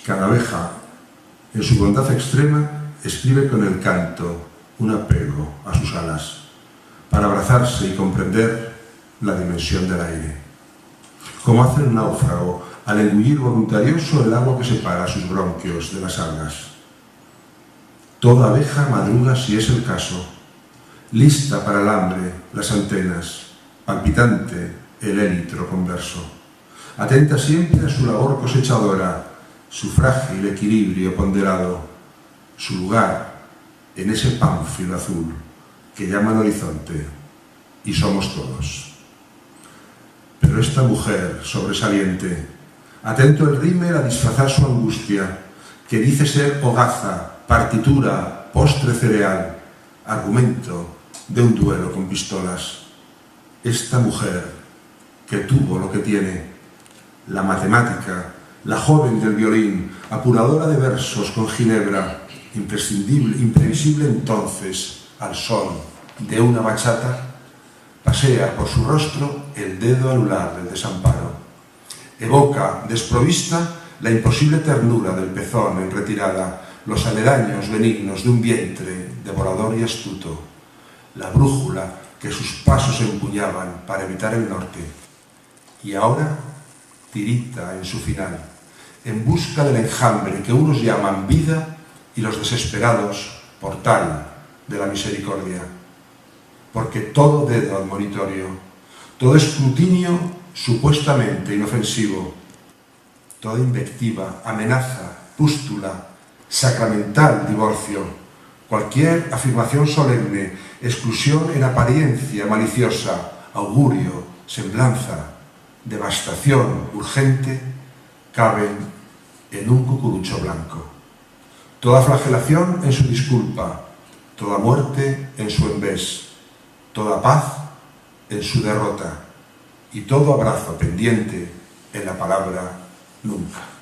Cada abeja, en su bondad extrema, escribe con el canto un apego a sus alas, para abrazarse y comprender la dimensión del aire. Como hace el náufrago al engullir voluntarioso el agua que separa sus bronquios de las algas. Toda abeja madruga si es el caso, lista para el hambre, las antenas, palpitante el élitro converso, atenta siempre a su labor cosechadora, su frágil equilibrio ponderado, su lugar en ese pánfilo azul que llaman horizonte, y somos todos. Pero esta mujer sobresaliente, atento el rímel a disfrazar su angustia, que dice ser hogaza, partitura, postre cereal, argumento de un duelo con pistolas. Esta mujer que tuvo lo que tiene, la matemática, la joven del violín, apuradora de versos con ginebra, imprescindible, imprevisible entonces, al son de una bachata, pasea por su rostro el dedo anular del desamparo. Evoca, desprovista, la imposible ternura del pezón en retirada, los aledaños benignos de un vientre devorador y astuto, la brújula que sus pasos empuñaban para evitar el norte. Y ahora tirita en su final, en busca del enjambre que unos llaman vida y los desesperados portal de la misericordia. Porque todo dedo admonitorio, todo escrutinio supuestamente inofensivo, toda invectiva, amenaza, pústula, sacramental divorcio, cualquier afirmación solemne, exclusión en apariencia maliciosa, augurio, semblanza, devastación urgente, caben en un cucurucho blanco. Toda flagelación en su disculpa, toda muerte en su envés, toda paz en su derrota y todo abrazo pendiente en la palabra nunca.